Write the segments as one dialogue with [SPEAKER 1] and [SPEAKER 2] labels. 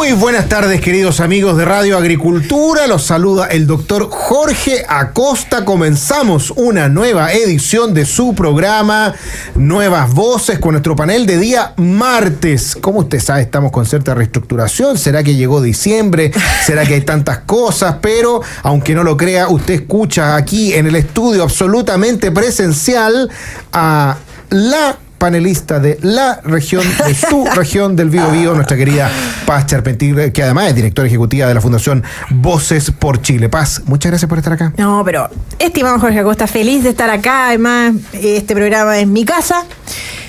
[SPEAKER 1] Muy buenas tardes, queridos amigos de Radio Agricultura. Los saluda el doctor Jorge Acosta. Comenzamos una nueva edición de su programa Nuevas Voces con nuestro panel de día martes. Como usted sabe, estamos con cierta reestructuración. ¿Será que llegó diciembre? ¿Será que hay tantas cosas? Pero, aunque no lo crea, usted escucha aquí en el estudio absolutamente presencial a la panelista de la región, de su región del Biobío, nuestra querida Paz Charpentier, que además es directora ejecutiva de la Fundación Voces por Chile. Paz, muchas gracias por estar acá.
[SPEAKER 2] No, pero estimado Jorge Acosta, feliz de estar acá. Además, este programa es mi casa,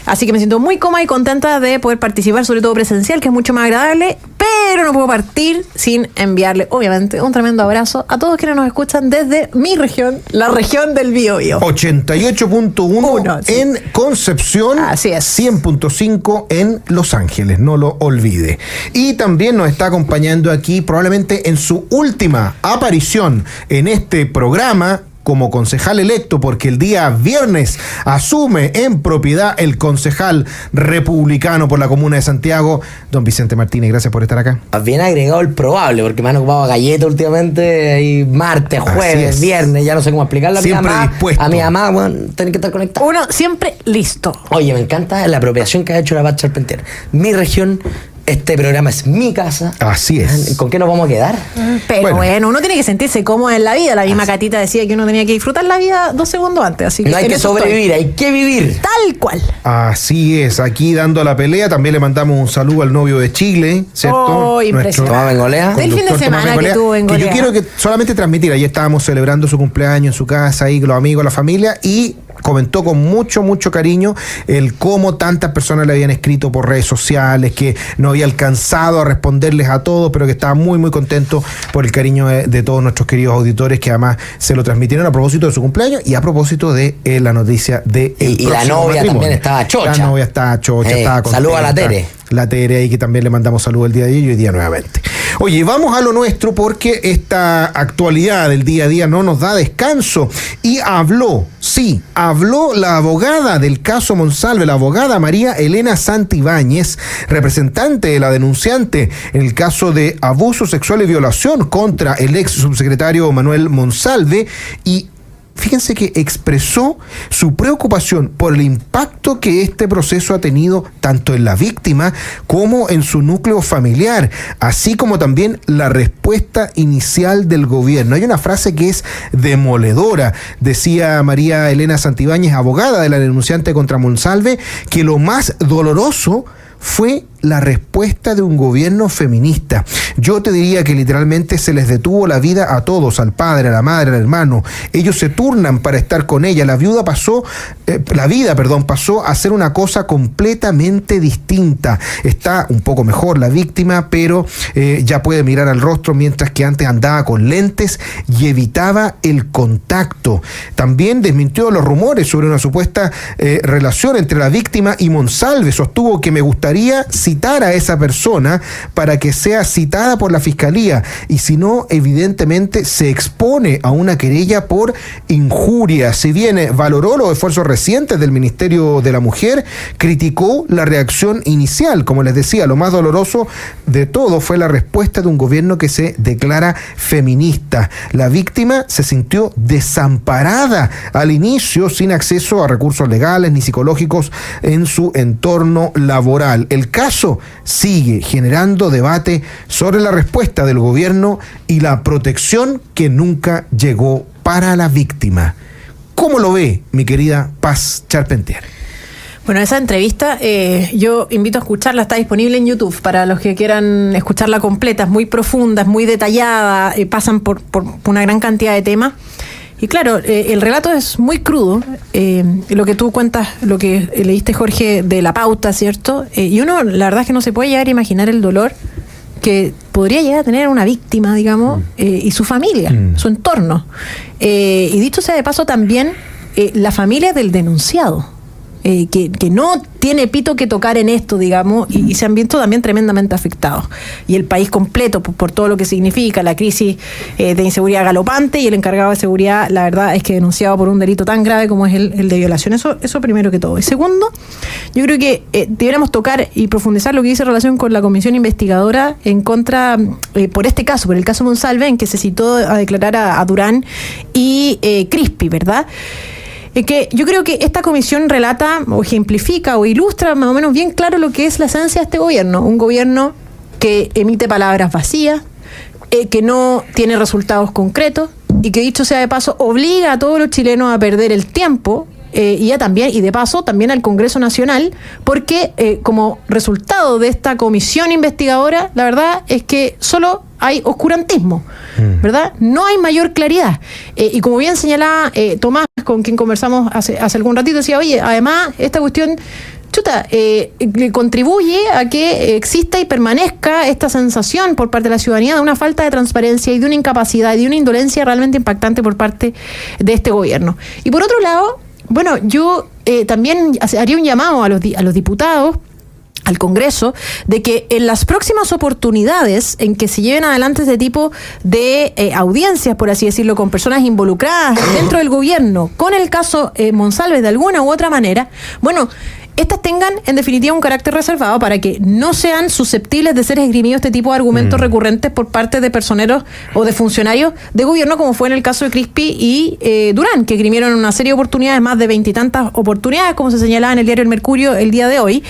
[SPEAKER 2] así que me siento muy cómoda y contenta de poder participar, sobre todo presencial, que es mucho más agradable, pero no puedo partir sin enviarle, obviamente, un tremendo abrazo a todos quienes nos escuchan desde mi región, la región del Biobío.
[SPEAKER 1] 88.1 sí. En Concepción,
[SPEAKER 2] así es.
[SPEAKER 1] 100.5 en Los Ángeles, no lo olvide. Y también nos está acompañando aquí, probablemente en su última aparición en este programa, como concejal electo, porque el día viernes asume en propiedad el concejal republicano por la comuna de Santiago, don Vicente Martínez. Gracias por estar acá.
[SPEAKER 3] Bien agregado el probable, porque me han ocupado galletas últimamente, y martes, jueves, viernes, ya no sé cómo explicarla.
[SPEAKER 1] Siempre dispuesto.
[SPEAKER 3] A mi mamá, bueno, tienen que estar conectados.
[SPEAKER 2] Uno siempre listo.
[SPEAKER 3] Oye, me encanta la apropiación que ha hecho la Paz Charpentier. Mi región. Este programa es mi casa.
[SPEAKER 1] Así es.
[SPEAKER 3] ¿Con qué nos vamos a quedar?
[SPEAKER 2] Pero bueno, uno tiene que sentirse cómodo en la vida. La misma Catita decía que uno tenía que disfrutar la vida 2 segundos antes. Así que
[SPEAKER 3] no hay que sobrevivir, hay que vivir.
[SPEAKER 2] Tal cual.
[SPEAKER 1] Así es, aquí dando la pelea. También le mandamos un saludo al novio de Chile, ¿cierto?
[SPEAKER 2] Oh, impresionante.
[SPEAKER 3] Tomás Bengolea.
[SPEAKER 2] Del fin de semana que tuvo en Golea.
[SPEAKER 1] Yo quiero que solamente transmitir, ayer estábamos celebrando su cumpleaños en su casa, ahí con los amigos, la familia, y comentó con mucho cariño el cómo tantas personas le habían escrito por redes sociales, que no había alcanzado a responderles a todos, pero que estaba muy contento por el cariño de todos nuestros queridos auditores, que además se lo transmitieron a propósito de su cumpleaños y a propósito de la noticia de
[SPEAKER 3] y la novia matrimonio. También estaba chocha.
[SPEAKER 1] La novia estaba chocha, estaba contenta.
[SPEAKER 3] Saludos a la Tere.
[SPEAKER 1] La Tere ahí, que también le mandamos saludos el día de hoy y hoy día nuevamente. Oye, vamos a lo nuestro, porque esta actualidad del día a día no nos da descanso. Y habló la abogada del caso Monsalve, la abogada María Elena Santibáñez, representante de la denunciante en el caso de abuso sexual y violación contra el ex subsecretario Manuel Monsalve, y fíjense que expresó su preocupación por el impacto que este proceso ha tenido tanto en la víctima como en su núcleo familiar, así como también la respuesta inicial del gobierno. Hay una frase que es demoledora. Decía María Elena Santibáñez, abogada de la denunciante contra Monsalve, que lo más doloroso fue la respuesta de un gobierno feminista. Yo te diría que literalmente se les detuvo la vida a todos, al padre, a la madre, al hermano. Ellos se turnan para estar con ella. La vida pasó a ser una cosa completamente distinta. Está un poco mejor la víctima, pero ya puede mirar al rostro, mientras que antes andaba con lentes y evitaba el contacto. También desmintió los rumores sobre una supuesta relación entre la víctima y Monsalve. Sostuvo que me gustaría citar a esa persona para que sea citada por la fiscalía, y si no, evidentemente se expone a una querella por injuria. Si bien valoró los esfuerzos recientes del Ministerio de la Mujer, criticó la reacción inicial. Como les decía, lo más doloroso de todo fue la respuesta de un gobierno que se declara feminista. La víctima se sintió desamparada al inicio, sin acceso a recursos legales ni psicológicos en su entorno laboral. El caso sigue generando debate sobre la respuesta del gobierno y la protección que nunca llegó para la víctima. ¿Cómo lo ve, mi querida Paz Charpentier?
[SPEAKER 2] Bueno, esa entrevista yo invito a escucharla, está disponible en YouTube para los que quieran escucharla completa. Es muy profunda, es muy detallada, pasan por una gran cantidad de temas. Y claro, el relato es muy crudo, lo que tú cuentas, lo que leíste, Jorge, de la pauta, ¿cierto? Y uno, la verdad es que no se puede llegar a imaginar el dolor que podría llegar a tener una víctima, digamos, y su familia, su entorno. Y dicho sea de paso también, la familia del denunciado. que no tiene pito que tocar en esto, digamos, y se han visto también tremendamente afectados. Y el país completo, por todo lo que significa la crisis de inseguridad galopante, y el encargado de seguridad, la verdad es que denunciado por un delito tan grave como es el de violación. Eso primero que todo. Y segundo, yo creo que deberíamos tocar y profundizar lo que dice en relación con la comisión investigadora en contra, por este caso, por el caso Monsalve, en que se citó a declarar a Durán y Crispi, ¿verdad? Que yo creo que esta comisión relata o ejemplifica o ilustra más o menos bien claro lo que es la esencia de este gobierno. Un gobierno que emite palabras vacías, que no tiene resultados concretos y que, dicho sea de paso, obliga a todos los chilenos a perder el tiempo y de paso también al Congreso Nacional, porque como resultado de esta comisión investigadora, la verdad es que solo hay oscurantismo, ¿verdad? No hay mayor claridad. Y como bien señalaba Tomás, con quien conversamos hace algún ratito, decía, oye, además esta cuestión contribuye a que exista y permanezca esta sensación por parte de la ciudadanía de una falta de transparencia y de una incapacidad y de una indolencia realmente impactante por parte de este gobierno. Y por otro lado, bueno, yo también haría un llamado a los diputados, al Congreso, de que en las próximas oportunidades en que se lleven adelante este tipo de audiencias, por así decirlo, con personas involucradas dentro del gobierno, con el caso Monsalve de alguna u otra manera, bueno, estas tengan en definitiva un carácter reservado para que no sean susceptibles de ser esgrimidos este tipo de argumentos recurrentes por parte de personeros o de funcionarios de gobierno, como fue en el caso de Crispi y Durán, que esgrimieron una serie de oportunidades, más de 20 y tantas oportunidades, como se señalaba en el diario El Mercurio el día de hoy.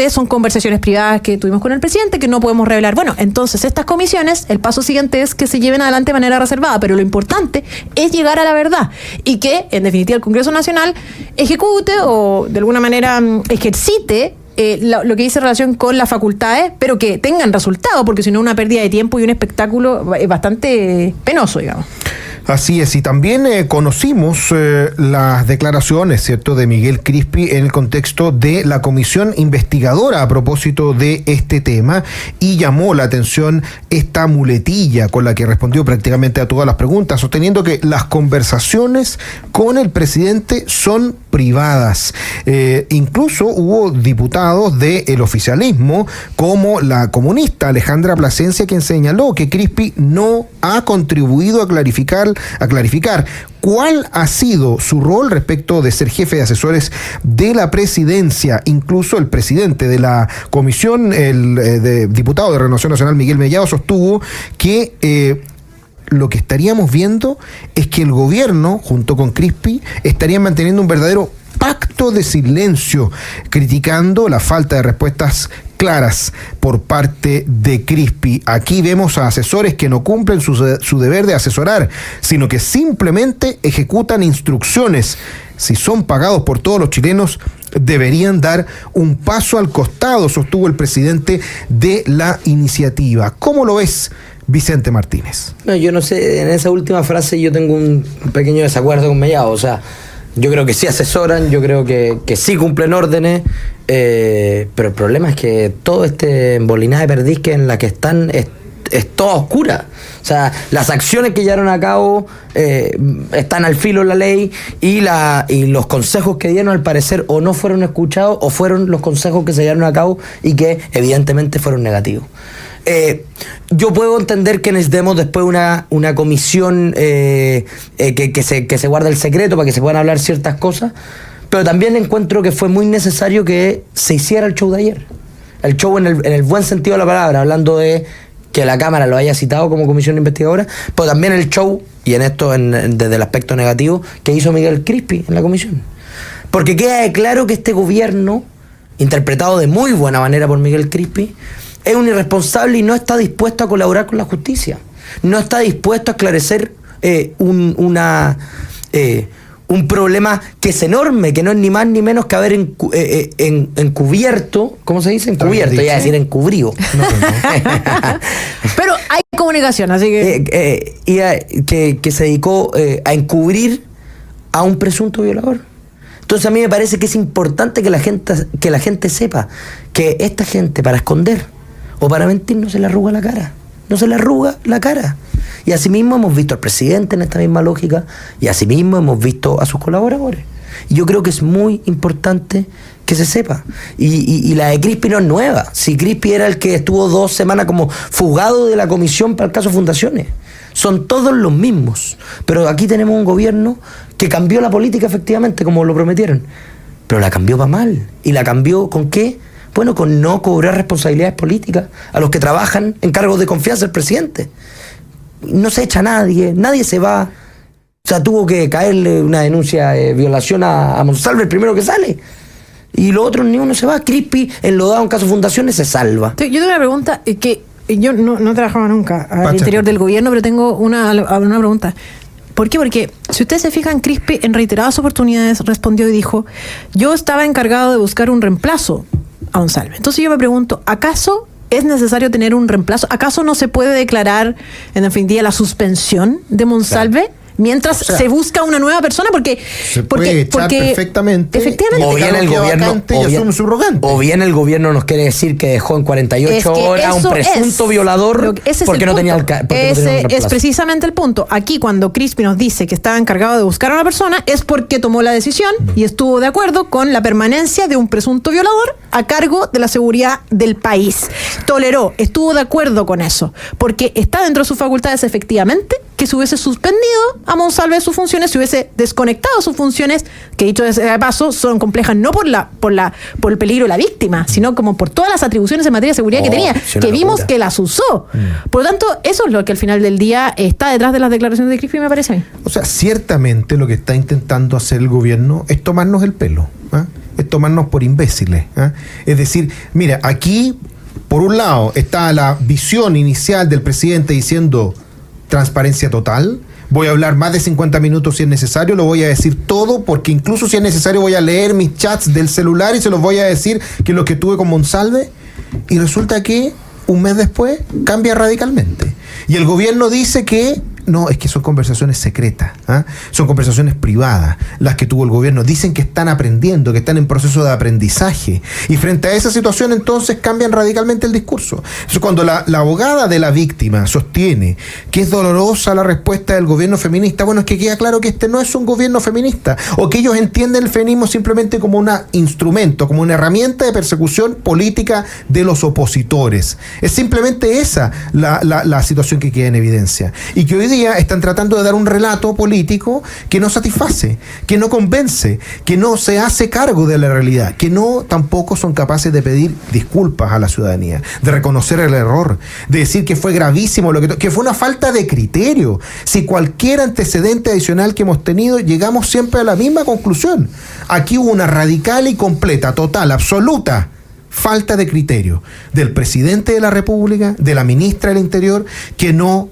[SPEAKER 2] Son conversaciones privadas que tuvimos con el presidente que no podemos revelar. Bueno, entonces estas comisiones, el paso siguiente es que se lleven adelante de manera reservada, pero lo importante es llegar a la verdad y que en definitiva el Congreso Nacional ejecute o de alguna manera ejercite lo que dice en relación con las facultades, pero que tengan resultado, porque si no una pérdida de tiempo y un espectáculo bastante penoso, digamos.
[SPEAKER 1] Así es, y también conocimos las declaraciones, ¿cierto?, de Miguel Crispi en el contexto de la comisión investigadora a propósito de este tema, y llamó la atención esta muletilla con la que respondió prácticamente a todas las preguntas, sosteniendo que las conversaciones con el presidente son privadas. Incluso hubo diputados del oficialismo, como la comunista Alejandra Plasencia, quien señaló que Crispi no ha contribuido a clarificar cuál ha sido su rol respecto de ser jefe de asesores de la presidencia. Incluso el presidente de la comisión, el diputado de Renovación Nacional, Miguel Mellado, sostuvo que lo que estaríamos viendo es que el gobierno, junto con Crispi, estarían manteniendo un verdadero pacto de silencio, criticando la falta de respuestas claras por parte de Crispi. Aquí vemos a asesores que no cumplen su deber de asesorar, sino que simplemente ejecutan instrucciones. Si son pagados por todos los chilenos, deberían dar un paso al costado, sostuvo el presidente de la iniciativa. ¿Cómo lo ves, Vicente Martínez?
[SPEAKER 3] No, yo no sé, en esa última frase yo tengo un pequeño desacuerdo con Mellado. O sea, yo creo que sí asesoran, yo creo que sí cumplen órdenes, pero el problema es que todo este embolinada de perdizque en la que están es toda oscura. O sea, las acciones que llevaron a cabo están al filo de la ley, y los consejos que dieron al parecer o no fueron escuchados o fueron los consejos que se llevaron a cabo y que evidentemente fueron negativos. Yo puedo entender que necesitemos después una comisión que se guarde el secreto para que se puedan hablar ciertas cosas, pero también encuentro que fue muy necesario que se hiciera el show de ayer. El show en el buen sentido de la palabra, hablando de que la Cámara lo haya citado como comisión investigadora, pero también el show, y en esto desde el aspecto negativo, que hizo Miguel Crispi en la comisión. Porque queda claro que este gobierno, interpretado de muy buena manera por Miguel Crispi, es un irresponsable y no está dispuesto a colaborar con la justicia. No está dispuesto a esclarecer un problema que es enorme, que no es ni más ni menos que haber encubierto, ¿cómo se dice? Encubierto, ya decir encubrido. No.
[SPEAKER 2] Pero hay comunicación, así que...
[SPEAKER 3] que se dedicó a encubrir a un presunto violador. Entonces a mí me parece que es importante que la gente sepa que esta gente, para esconder o para mentir, no se le arruga la cara. No se le arruga la cara. Y asimismo hemos visto al presidente en esta misma lógica, y asimismo hemos visto a sus colaboradores. Y yo creo que es muy importante que se sepa. Y la de Crispi no es nueva. Si Crispi era el que estuvo 2 semanas como fugado de la comisión para el caso Fundaciones. Son todos los mismos. Pero aquí tenemos un gobierno que cambió la política efectivamente, como lo prometieron. Pero la cambió para mal. ¿Y la cambió con qué? Bueno, con no cobrar responsabilidades políticas a los que trabajan en cargos de confianza del presidente. No se echa a nadie, nadie se va. O sea, tuvo que caerle una denuncia de violación a Monsalve, el primero que sale. Y los otros ni uno se va. Crispi, enlodado en caso Fundaciones, se salva.
[SPEAKER 2] Yo tengo una pregunta que yo no trabajaba nunca al interior del gobierno, pero tengo una pregunta. ¿Por qué? Porque si ustedes se fijan, Crispi en reiteradas oportunidades respondió y dijo: yo estaba encargado de buscar un reemplazo a Monsalve. Entonces yo me pregunto, ¿acaso es necesario tener un reemplazo? ¿Acaso no se puede declarar en definitiva la suspensión de Monsalve? Claro. Mientras se busca una nueva persona, porque
[SPEAKER 1] se puede echar perfectamente,
[SPEAKER 2] efectivamente,
[SPEAKER 3] o bien el gobierno o bien el gobierno nos quiere decir que dejó en 48 horas un presunto violador porque no tenía el
[SPEAKER 2] ese es precisamente el punto. Aquí cuando Crispi nos dice que estaba encargado de buscar a una persona es porque tomó la decisión y estuvo de acuerdo con la permanencia de un presunto violador a cargo de la seguridad del país. Toleró, estuvo de acuerdo con eso, porque está dentro de sus facultades efectivamente que se hubiese suspendido a Monsalve de sus funciones, se hubiese desconectado sus funciones, que dicho de paso son complejas no por el peligro de la víctima, sino como por todas las atribuciones en materia de seguridad que tenía, que vimos que las usó. Por lo tanto, eso es lo que al final del día está detrás de las declaraciones de Crispi, me parece a mí.
[SPEAKER 1] O sea, ciertamente lo que está intentando hacer el gobierno es tomarnos el pelo, es tomarnos por imbéciles. Es decir, mira, aquí, por un lado, está la visión inicial del presidente diciendo transparencia total. Voy a hablar más de 50 minutos si es necesario, lo voy a decir todo, porque incluso si es necesario voy a leer mis chats del celular y se los voy a decir que lo que tuve con Monsalve. Y resulta que un mes después cambia radicalmente. Y el gobierno dice que no, es que son conversaciones secretas, son conversaciones privadas las que tuvo el gobierno. Dicen que están aprendiendo, que están en proceso de aprendizaje. Y frente a esa situación entonces cambian radicalmente el discurso. Entonces, cuando la abogada de la víctima sostiene que es dolorosa la respuesta del gobierno feminista, bueno, es que queda claro que este no es un gobierno feminista, o que ellos entienden el feminismo simplemente como un instrumento, como una herramienta de persecución política de los opositores. Es simplemente esa la situación que queda en evidencia. Y que hoy día están tratando de dar un relato político que no satisface, que no convence, que no se hace cargo de la realidad, que no tampoco son capaces de pedir disculpas a la ciudadanía, de reconocer el error, de decir que fue gravísimo, que fue una falta de criterio. Si cualquier antecedente adicional que hemos tenido, llegamos siempre a la misma conclusión. Aquí hubo una radical y completa, total, absoluta falta de criterio del presidente de la República, de la ministra del Interior, que no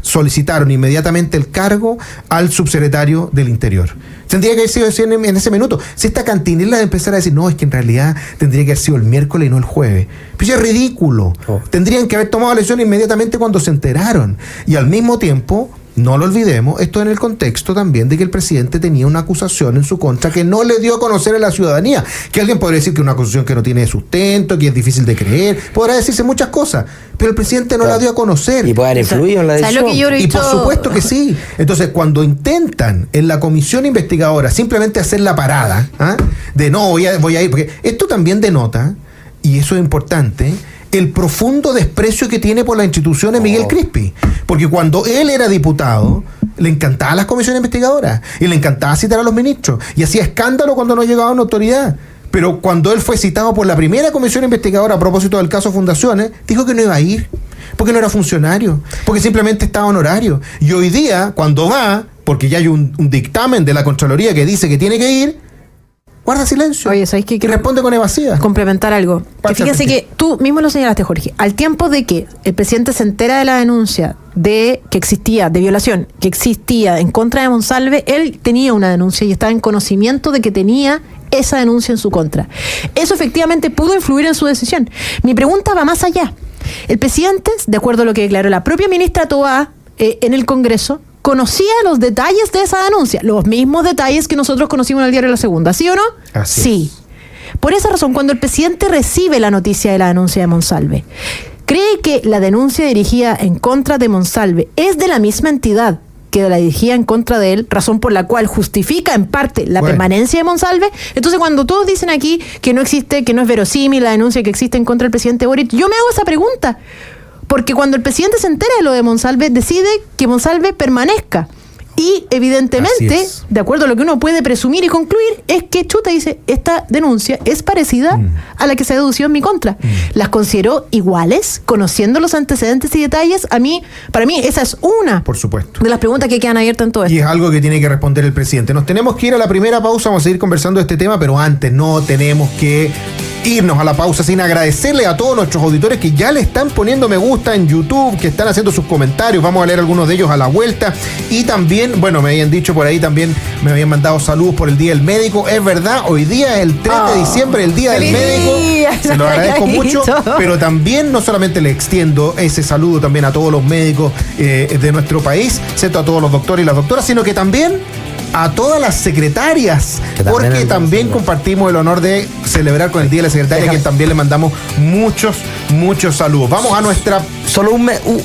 [SPEAKER 1] solicitaron inmediatamente el cargo al subsecretario del Interior. Tendría que haber sido en ese minuto. Si esta cantinela de empezar a decir, no, es que en realidad tendría que haber sido el miércoles y no el jueves. Pues es ridículo. Tendrían que haber tomado la decisión inmediatamente cuando se enteraron. Y al mismo tiempo, no lo olvidemos, esto en el contexto también de que el presidente tenía una acusación en su contra que no le dio a conocer a la ciudadanía. Que alguien podría decir que es una acusación que no tiene sustento, que es difícil de creer, podrá decirse muchas cosas, pero el presidente no la dio a conocer.
[SPEAKER 3] Y puede haber influido en la decisión.
[SPEAKER 1] Y por supuesto que sí. Entonces, cuando intentan en la comisión investigadora simplemente hacer la parada, de no, voy a ir, porque esto también denota, y eso es importante, el profundo desprecio que tiene por las instituciones Miguel Crispi. Porque cuando él era diputado, le encantaban las comisiones investigadoras y le encantaba citar a los ministros y hacía escándalo cuando no llegaba a una autoridad. Pero cuando él fue citado por la primera comisión investigadora a propósito del caso Fundaciones, dijo que no iba a ir, porque no era funcionario, porque simplemente estaba honorario. Y hoy día, cuando va, porque ya hay un dictamen de la Contraloría que dice que tiene que ir, guarda silencio.
[SPEAKER 2] Oye, ¿sabes qué?
[SPEAKER 1] Y responde con evasivas.
[SPEAKER 2] Complementar algo. Que fíjense que tú mismo lo señalaste, Jorge. Al tiempo de que el presidente se entera de la denuncia de violación que existía en contra de Monsalve, él tenía una denuncia y estaba en conocimiento de que tenía esa denuncia en su contra. Eso efectivamente pudo influir en su decisión. Mi pregunta va más allá. El presidente, de acuerdo a lo que declaró la propia ministra Toá en el Congreso, conocía los detalles de esa denuncia, los mismos detalles que nosotros conocimos en el diario La Segunda, ¿sí o no?
[SPEAKER 1] Así
[SPEAKER 2] sí. Por esa razón, cuando el presidente recibe la noticia de la denuncia de Monsalve, ¿cree que la denuncia dirigida en contra de Monsalve es de la misma entidad que la dirigía en contra de él, razón por la cual justifica en parte la permanencia de Monsalve. Entonces, cuando todos dicen aquí que no existe, que no es verosímil la denuncia que existe en contra del presidente Boric, yo me hago esa pregunta. Porque cuando el presidente se entera de lo de Monsalve, decide que Monsalve permanezca. Y evidentemente, de acuerdo a lo que uno puede presumir y concluir, es que Chuta dice, esta denuncia es parecida a la que se dedució en mi contra. Las consideró iguales, conociendo los antecedentes y detalles. Para mí, esa es una
[SPEAKER 1] por supuesto
[SPEAKER 2] de las preguntas que quedan abiertas en todo esto.
[SPEAKER 1] Y es algo que tiene que responder el presidente. Nos tenemos que ir a la primera pausa, vamos a seguir conversando de este tema, pero antes no tenemos que irnos a la pausa sin agradecerle a todos nuestros auditores que ya le están poniendo me gusta en YouTube, que están haciendo sus comentarios. Vamos a leer algunos de ellos a la vuelta. Y también, bueno, me habían dicho por ahí también, me habían mandado saludos por el Día del Médico. Es verdad, hoy día es el 3 de diciembre, el Día del Médico. Se lo agradezco mucho, pero también no solamente le extiendo ese saludo también a todos los médicos de nuestro país, ¿cierto? A todos los doctores y las doctoras, sino que también a todas las secretarias, porque también compartimos el honor de celebrar con el Día de la Secretaria, a quien también le mandamos muchos saludos. Vamos a nuestra...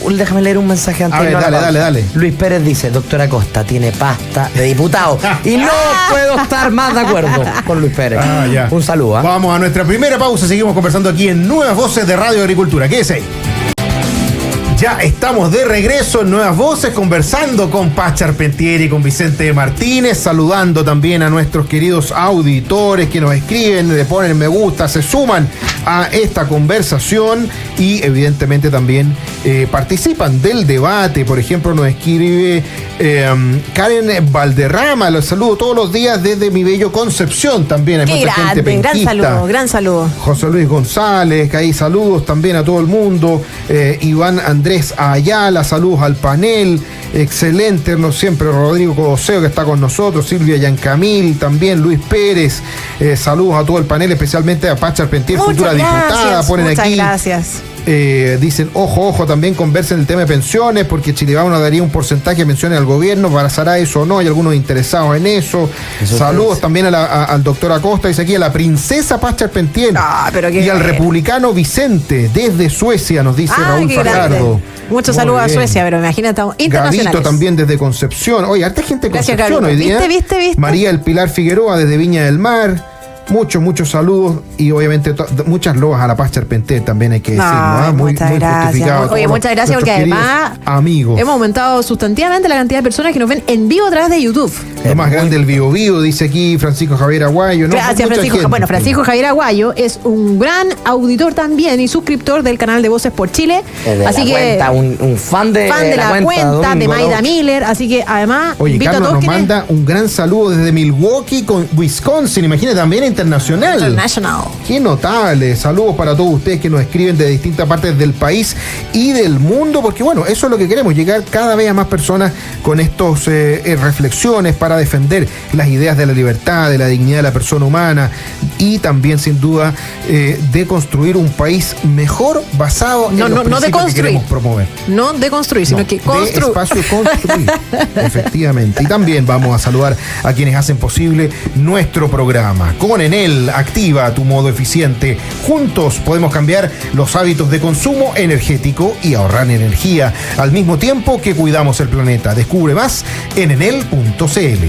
[SPEAKER 3] Déjame leer un mensaje antes.
[SPEAKER 1] A ver, dale.
[SPEAKER 3] Luis Pérez dice, doctora Costa tiene pasta de diputado. Y no puedo estar más de acuerdo con Luis Pérez.
[SPEAKER 1] Ya.
[SPEAKER 3] Un saludo.
[SPEAKER 1] Vamos a nuestra primera pausa, seguimos conversando aquí en Nuevas Voces de Radio Agricultura. Quédese ahí. Ya estamos de regreso en Nuevas Voces, conversando con Paz Charpentier y con Vicente Martínez, saludando también a nuestros queridos auditores que nos escriben, le ponen me gusta, se suman a esta conversación y evidentemente también participan del debate. Por ejemplo, nos escribe Karen Valderrama, los saludo todos los días desde mi bello Concepción. También hay mucha gente penquista.
[SPEAKER 2] Gran saludo.
[SPEAKER 1] José Luis González, que hay saludos también a todo el mundo. Iván Andrés Ayala, saludos al panel, excelente, no siempre Rodrigo Codoseo que está con nosotros, Silvia Yancamil, también Luis Pérez, saludos a todo el panel, especialmente a Paz Charpentier, futura diputada, ponen
[SPEAKER 2] muchas
[SPEAKER 1] aquí.
[SPEAKER 2] Gracias.
[SPEAKER 1] Dicen, ojo, también conversen el tema de pensiones, porque Chilevano daría un porcentaje de pensiones al gobierno, ¿pasará eso o no? Hay algunos interesados en eso. Saludos también al doctor Acosta, dice aquí, a la princesa Paz Charpentier y al republicano Vicente, desde Suecia, nos dice Raúl Fajardo.
[SPEAKER 2] Muchos saludos a Suecia, pero imagínate, internacionales.
[SPEAKER 1] Gavito también desde Concepción. Oye, harta gente de Concepción.
[SPEAKER 2] Gavito.
[SPEAKER 1] Hoy día.
[SPEAKER 2] ¿Viste?
[SPEAKER 1] María El Pilar Figueroa desde Viña del Mar. Muchos saludos y obviamente muchas loas a la Paz Charpentier también hay que decirlo.
[SPEAKER 2] Muchas gracias. Oye, muchas gracias porque además hemos aumentado sustantivamente la cantidad de personas que nos ven en vivo a través de YouTube.
[SPEAKER 1] Lo más grande el Bio Bio, dice aquí Francisco Javier Aguayo. ¿No?
[SPEAKER 2] Gracias, Francisco. Bueno, Francisco Javier Aguayo es un gran auditor también y suscriptor del canal de Voces por Chile. Así que
[SPEAKER 3] un fan de
[SPEAKER 2] la cuenta de Maida Miller. Así que además,
[SPEAKER 1] oye, Carlos nos manda un gran saludo desde Milwaukee, Wisconsin. Imagínate, también internacional. Qué notable. Saludos para todos ustedes que nos escriben de distintas partes del país y del mundo, porque bueno, eso es lo que queremos, llegar cada vez a más personas con estos reflexiones para defender las ideas de la libertad, de la dignidad de la persona humana y también sin duda de construir un país mejor basado en los principios que queremos promover.
[SPEAKER 2] No de construir, sino que construir.
[SPEAKER 1] Espacio construir. Efectivamente. Y también vamos a saludar a quienes hacen posible nuestro programa. Con Enel, activa tu modo eficiente. Juntos podemos cambiar los hábitos de consumo energético y ahorrar energía, al mismo tiempo que cuidamos el planeta. Descubre más en enel.cl.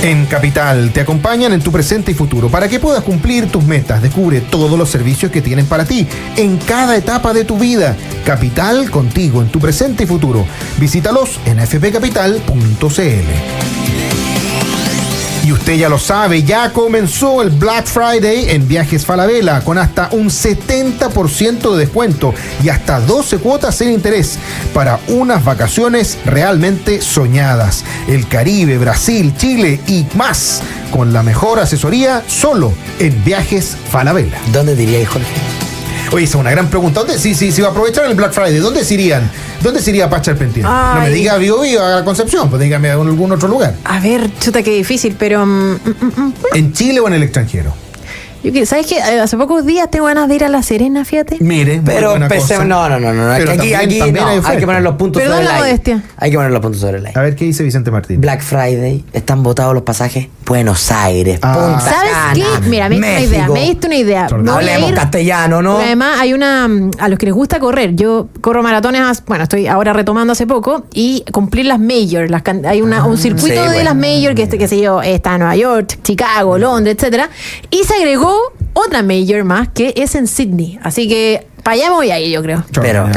[SPEAKER 1] En Capital te acompañan en tu presente y futuro para que puedas cumplir tus metas. Descubre todos los servicios que tienen para ti en cada etapa de tu vida. Capital, contigo en tu presente y futuro. Visítalos en fpcapital.cl. Y usted ya lo sabe, ya comenzó el Black Friday en Viajes Falabella con hasta un 70% de descuento y hasta 12 cuotas sin interés para unas vacaciones realmente soñadas. El Caribe, Brasil, Chile y más, con la mejor asesoría solo en Viajes Falabella.
[SPEAKER 3] ¿Dónde diría, Jorge?
[SPEAKER 1] Oye, esa es una gran pregunta. ¿Dónde, si va a aprovechar el Black Friday, ¿dónde se irían? ¿Dónde se iría Paz Charpentier? No me diga Bio Bio a Concepción, pues dígame a algún otro lugar.
[SPEAKER 2] A ver, chuta, qué difícil, pero...
[SPEAKER 1] ¿En Chile o en el extranjero?
[SPEAKER 2] ¿Sabes qué? Hace pocos días tengo ganas de ir a La Serena, fíjate.
[SPEAKER 1] Mire,
[SPEAKER 3] pero no. Pero aquí hay que poner los puntos sobre la I. Hay que poner los puntos sobre la I.
[SPEAKER 1] A ver, ¿qué dice Vicente Martín?
[SPEAKER 3] Black Friday, están botados los pasajes Buenos Aires, Punta
[SPEAKER 2] ¿Sabes
[SPEAKER 3] Cana,
[SPEAKER 2] qué? Mira, me diste una idea.
[SPEAKER 3] Hablemos castellano, ¿no?
[SPEAKER 2] Pero además hay a los que les gusta correr. Yo corro maratones, estoy ahora retomando hace poco, y cumplir las major. Hay un circuito de las major que sé yo, está en Nueva York, Chicago, Londres, etcétera. Y se agregó otra major más que es en Sydney. Así que para allá me voy a ir, yo creo.
[SPEAKER 3] Pero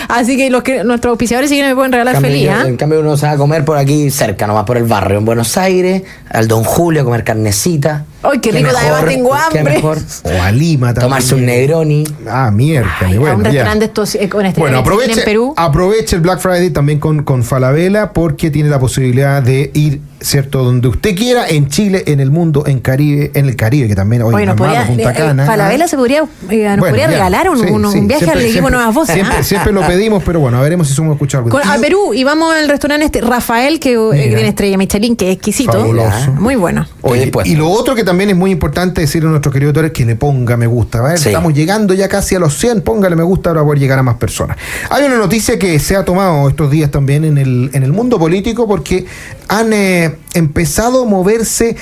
[SPEAKER 2] así que nuestros auspiciadores sí que me pueden regalar feliz.
[SPEAKER 3] En cambio uno se va a comer por aquí cerca, nomás por el barrio, en Buenos Aires, al Don Julio a comer carnecita.
[SPEAKER 2] ¡Ay, qué rico! Además tengo hambre.
[SPEAKER 3] Qué mejor.
[SPEAKER 1] O a Lima también.
[SPEAKER 3] Tomarse un Negroni.
[SPEAKER 1] Miércoles. Bueno,
[SPEAKER 2] un restaurante con en Perú.
[SPEAKER 1] Aproveche el Black Friday también con Falabella, porque tiene la posibilidad de ir, ¿cierto?, donde usted quiera, en Chile, en el mundo, en el Caribe, que también hoy Punta Cana.
[SPEAKER 2] Falabella podría regalar un viaje al equipo Nuevas Voces.
[SPEAKER 1] Siempre lo pedimos, pero bueno, veremos si somos escuchados.
[SPEAKER 2] A Perú, y vamos al restaurante Rafael, que tiene estrella Michelin, que es exquisito.
[SPEAKER 1] Fabuloso.
[SPEAKER 2] Muy bueno.
[SPEAKER 1] Oye, y lo otro que también es muy importante decirle a nuestros queridos autores que le ponga me gusta. ¿Vale? Sí. Estamos llegando ya casi a los 100, póngale me gusta para poder llegar a más personas. Hay una noticia que se ha tomado estos días también en el mundo político, porque han empezado a moverse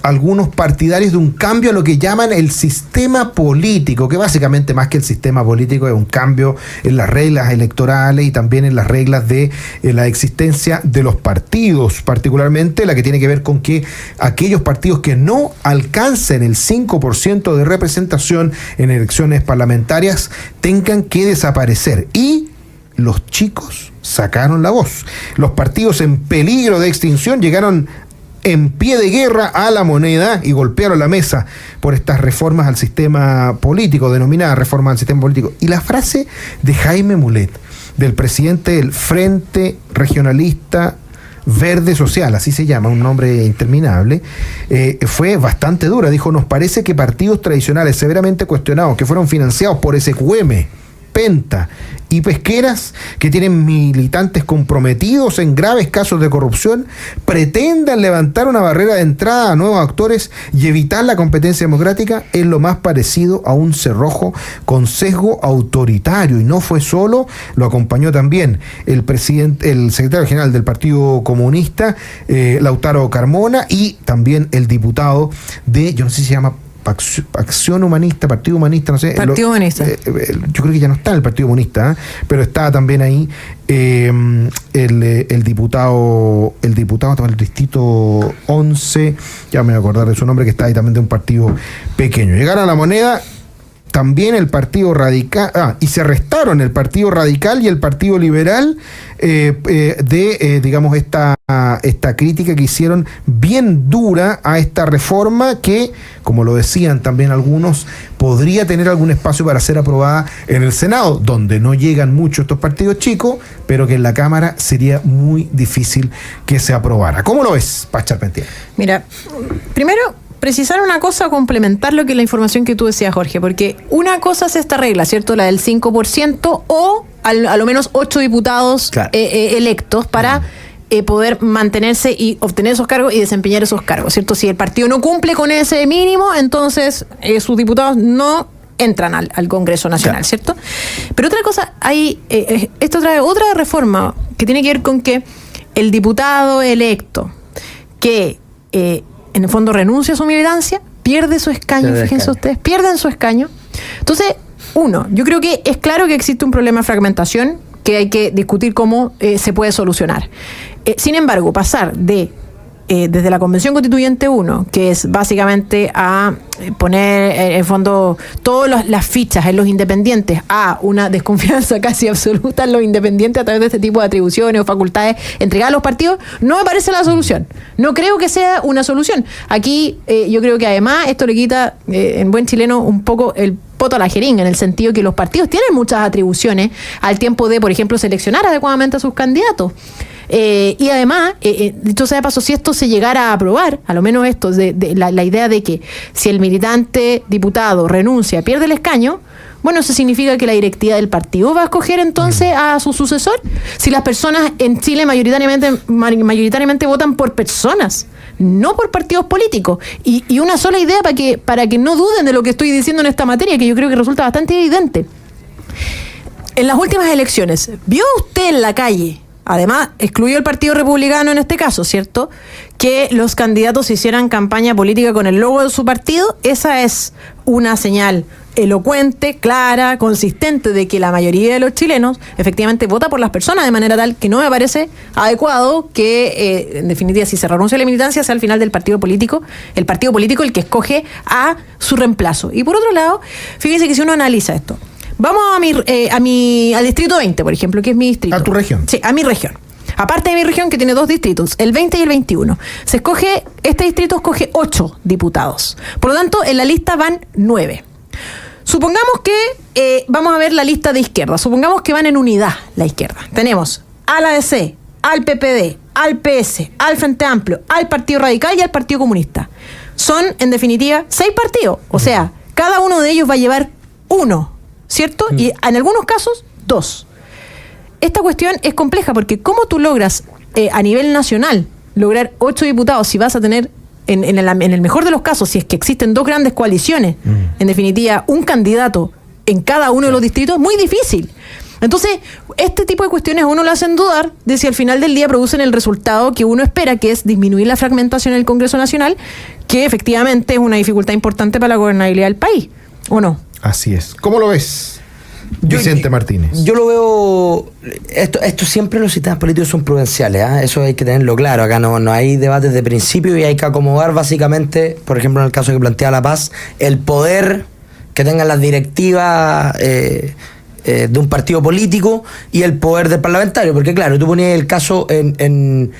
[SPEAKER 1] algunos partidarios de un cambio a lo que llaman el sistema político, que básicamente más que el sistema político es un cambio en las reglas electorales y también en las reglas de la existencia de los partidos, particularmente la que tiene que ver con que aquellos partidos que no alcancen el 5% de representación en elecciones parlamentarias tengan que desaparecer. Y los chicos sacaron la voz. Los partidos en peligro de extinción llegaron en pie de guerra a la moneda y golpearon la mesa por estas reformas al sistema político, denominadas reformas al sistema político. Y la frase de Jaime Mulet, del presidente del Frente Regionalista Verde Social, así se llama, un nombre interminable, fue bastante dura. Dijo: nos parece que partidos tradicionales severamente cuestionados, que fueron financiados por SQM, Penta y Pesqueras, que tienen militantes comprometidos en graves casos de corrupción, pretendan levantar una barrera de entrada a nuevos actores y evitar la competencia democrática, es lo más parecido a un cerrojo con sesgo autoritario. Y no fue solo, lo acompañó también el secretario general del Partido Comunista, Lautaro Carmona, y también el diputado de, yo no sé si se llama Acción Humanista, Partido Humanista, no sé.
[SPEAKER 2] Partido Humanista.
[SPEAKER 1] Yo creo que ya no está en el Partido Comunista, pero está también ahí el diputado del Distrito 11, ya me voy a acordar de su nombre, que está ahí también de un partido pequeño. Llegaron a la moneda también el Partido Radical, y se arrestaron el Partido Radical y el Partido Liberal digamos, esta crítica que hicieron bien dura a esta reforma que, como lo decían también algunos, podría tener algún espacio para ser aprobada en el Senado, donde no llegan mucho estos partidos chicos, pero que en la Cámara sería muy difícil que se aprobara. ¿Cómo lo ves, Paz Charpentier?
[SPEAKER 2] Mira, primero, precisar una cosa, complementar lo que la información que tú decías, Jorge, porque una cosa es esta regla, ¿cierto? La del 5% o a lo menos 8 diputados electos para poder mantenerse y obtener esos cargos y desempeñar esos cargos, ¿cierto? Si el partido no cumple con ese mínimo, entonces sus diputados no entran al Congreso Nacional, ¿cierto? Pero otra cosa, esto trae otra reforma que tiene que ver con que el diputado electo que en el fondo renuncia a su militancia, pierde su escaño, fíjense ustedes, pierden su escaño. Entonces, yo creo que es claro que existe un problema de fragmentación que hay que discutir cómo se puede solucionar. Sin embargo, pasar desde la Convención Constituyente 1, que es básicamente a poner en el fondo todas las fichas en los independientes, a una desconfianza casi absoluta en los independientes a través de este tipo de atribuciones o facultades entregadas a los partidos, no me parece la solución. No creo que sea una solución. Aquí yo creo que además esto le quita, en buen chileno, un poco el poto a la jeringa, en el sentido que los partidos tienen muchas atribuciones al tiempo de, por ejemplo, seleccionar adecuadamente a sus candidatos. Y además, dicho sea de paso, si esto se llegara a aprobar, a lo menos esto, la idea de que si el militante diputado renuncia, pierde el escaño, bueno, eso significa que la directiva del partido va a escoger entonces a su sucesor. Si las personas en Chile mayoritariamente votan por personas, no por partidos políticos. Y una sola idea para que no duden de lo que estoy diciendo en esta materia, que yo creo que resulta bastante evidente. En las últimas elecciones, ¿vio usted en la calle además, excluyó el Partido Republicano en este caso, ¿cierto?, que los candidatos hicieran campaña política con el logo de su partido. Esa es una señal elocuente, clara, consistente de que la mayoría de los chilenos efectivamente vota por las personas, de manera tal que no me parece adecuado que, en definitiva, si se renuncia a la militancia, sea al final del partido político el que escoge a su reemplazo. Y por otro lado, fíjense que si uno analiza esto, vamos al distrito 20, por ejemplo, que es mi distrito.
[SPEAKER 1] ¿A tu región?
[SPEAKER 2] Sí, a mi región. Aparte de mi región, que tiene 2 distritos, el 20 y el 21. Este distrito escoge 8 diputados. Por lo tanto, en la lista van 9. Supongamos que, vamos a ver la lista de izquierda, supongamos que van en unidad la izquierda. Tenemos al ADC, al PPD, al PS, al Frente Amplio, al Partido Radical y al Partido Comunista. Son, en definitiva, 6 partidos. O sea, cada uno de ellos va a llevar 1, ¿cierto? Y en algunos casos, 2. Esta cuestión es compleja porque ¿cómo tú logras a nivel nacional lograr 8 diputados si vas a tener, en el mejor de los casos, si es que existen 2 grandes coaliciones, en definitiva, un candidato en cada uno de los distritos? Muy difícil. Entonces, este tipo de cuestiones a uno le hacen dudar de si al final del día producen el resultado que uno espera, que es disminuir la fragmentación en el Congreso Nacional, que efectivamente es una dificultad importante para la gobernabilidad del país, ¿o no?
[SPEAKER 1] Así es. ¿Cómo lo ves, Vicente Martínez?
[SPEAKER 3] Yo lo veo, esto siempre los sistemas políticos son prudenciales, ¿eh? Eso hay que tenerlo claro. Acá no hay debates de principio y hay que acomodar básicamente, por ejemplo en el caso que plantea La Paz, el poder que tengan las directivas de un partido político y el poder del parlamentario, porque claro, tú ponías el caso en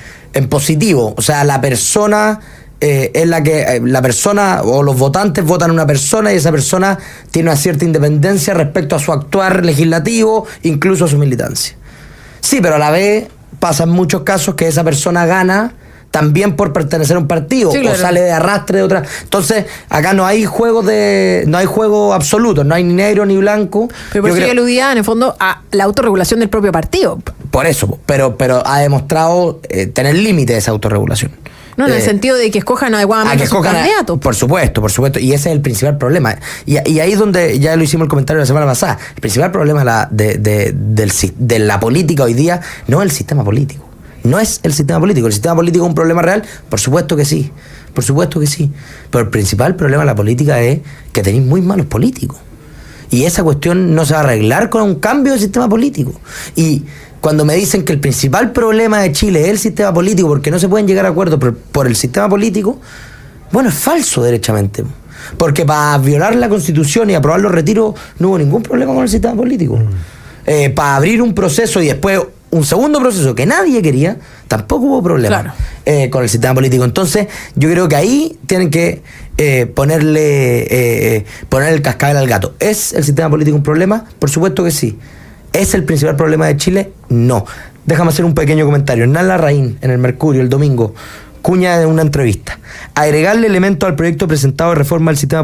[SPEAKER 3] positivo, o sea, la persona es la que la persona o los votantes votan a una persona y esa persona tiene una cierta independencia respecto a su actuar legislativo, incluso a su militancia. Sí, pero a la vez pasan muchos casos que esa persona gana también por pertenecer a un partido, sí, claro, o sale de arrastre de otra. Entonces, acá no hay juegos absolutos, no hay ni negro ni blanco.
[SPEAKER 2] Pero por eso aludía en el fondo a la autorregulación del propio partido.
[SPEAKER 3] Por eso, pero ha demostrado tener límite esa autorregulación.
[SPEAKER 2] No, en el sentido de que escojan adecuadamente a sus candidatos.
[SPEAKER 3] Por supuesto. Y ese es el principal problema. Y ahí es donde ya lo hicimos el comentario la semana pasada. El principal problema de la política hoy día no es el sistema político. No es el sistema político. ¿El sistema político es un problema real? Por supuesto que sí. Pero el principal problema de la política es que tenéis muy malos políticos. Y esa cuestión no se va a arreglar con un cambio de sistema político. Y cuando me dicen que el principal problema de Chile es el sistema político porque no se pueden llegar a acuerdos por el sistema político, bueno, es falso derechamente. Porque para violar la Constitución y aprobar los retiros no hubo ningún problema con el sistema político. Para abrir un proceso y después un segundo proceso que nadie quería, tampoco hubo problema, claro, con el sistema político. Entonces, yo creo que ahí tienen que poner el cascabel al gato. ¿Es el sistema político un problema? Por supuesto que sí. ¿Es el principal problema de Chile? No. Déjame hacer un pequeño comentario. Hernán Larraín, en el Mercurio, el domingo, cuña de una entrevista. Agregarle elementos al proyecto presentado de reforma del sistema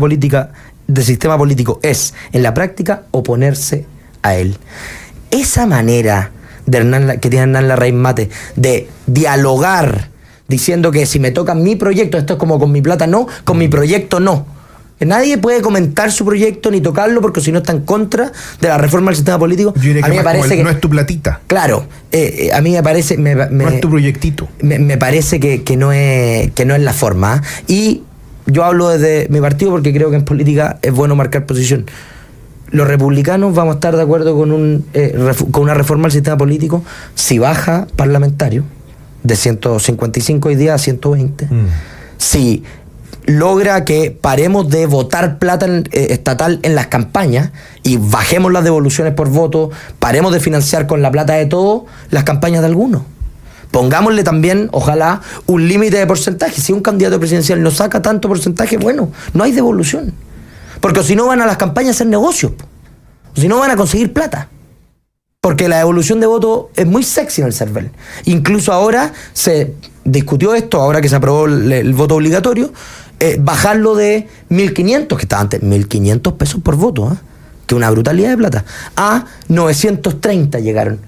[SPEAKER 3] político es, en la práctica, oponerse a él. Esa manera que tiene Hernán Larraín Mate de dialogar, diciendo que si me toca mi proyecto, esto es como con mi plata no, con mi proyecto no. Nadie puede comentar su proyecto ni tocarlo porque si no está en contra de la reforma del sistema político.
[SPEAKER 1] Yo diría que a mí me parece que no es tu platita.
[SPEAKER 3] Claro, a mí me parece
[SPEAKER 1] no es tu proyectito.
[SPEAKER 3] Me parece que no es la forma. Y yo hablo desde mi partido porque creo que en política es bueno marcar posición. Los republicanos vamos a estar de acuerdo con una reforma del sistema político si baja parlamentario de 155 hoy día a 120. Si logra que paremos de votar plata estatal en las campañas y bajemos las devoluciones por voto, paremos de financiar con la plata de todos las campañas de algunos. Pongámosle también, ojalá, un límite de porcentaje. Si un candidato presidencial no saca tanto porcentaje, bueno, no hay devolución. Porque si no van a las campañas a hacer negocios, si no van a conseguir plata. Porque la devolución de voto es muy sexy en el CERVEL. Incluso ahora se discutió esto, ahora que se aprobó el voto obligatorio, bajarlo de 1.500, que estaba antes, 1.500 pesos por voto, que una brutalidad de plata, a 930 llegaron.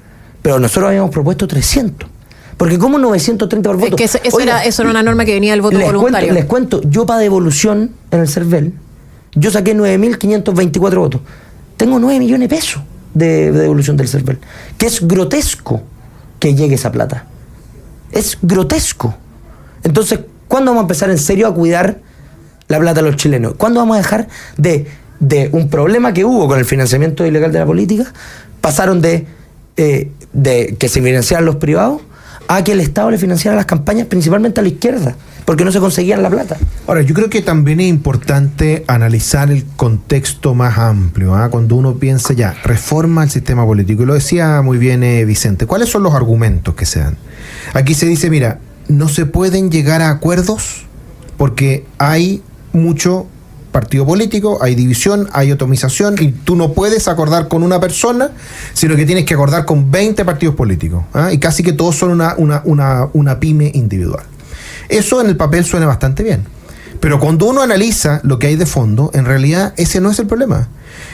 [SPEAKER 3] Pero nosotros habíamos propuesto 300. Porque ¿cómo 930 por voto?
[SPEAKER 2] Es que eso era una norma que venía del voto voluntario.
[SPEAKER 3] Les cuento, yo para devolución en el CERVEL, yo saqué 9.524 votos. Tengo 9 millones de pesos de devolución del CERVEL, que es grotesco. que llegue esa plata. Es grotesco. Entonces, ¿cuándo vamos a empezar en serio a cuidar la plata de los chilenos? ¿Cuándo vamos a dejar de un problema que hubo con el financiamiento ilegal de la política? Pasaron de que se financiaran los privados a que el Estado le financiara las campañas, principalmente a la izquierda, porque no se conseguían la plata.
[SPEAKER 1] Ahora, yo creo que también es importante analizar el contexto más amplio, ¿eh? Cuando uno piensa ya, reforma el sistema político, y lo decía muy bien Vicente, ¿cuáles son los argumentos que se dan? Aquí se dice, mira, no se pueden llegar a acuerdos porque hay mucho partido político, hay división, hay atomización, y tú no puedes acordar con una persona, sino que tienes que acordar con 20 partidos políticos, ¿eh? Y casi que todos son una pyme individual. Eso en el papel suena bastante bien, pero cuando uno analiza lo que hay de fondo, en realidad ese no es el problema.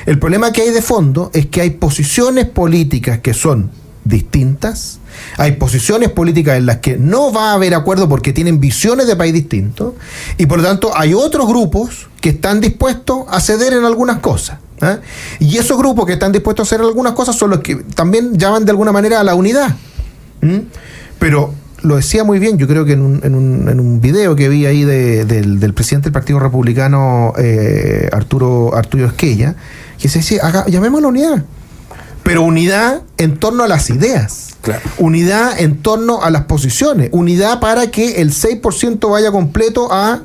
[SPEAKER 1] El problema que hay de fondo es que hay posiciones políticas que son distintas, hay posiciones políticas en las que no va a haber acuerdo porque tienen visiones de país distintos, y por lo tanto hay otros grupos que están dispuestos a ceder en algunas cosas, ¿eh? Y esos grupos que están dispuestos a hacer algunas cosas son los que también llaman de alguna manera a la unidad. Pero lo decía muy bien, yo creo que en un video que vi ahí del presidente del Partido Republicano, Arturo Esquella, que se decía, llamemos a la unidad, pero unidad en torno a las ideas, claro. Unidad en torno a las posiciones, unidad para que el 6% vaya completo a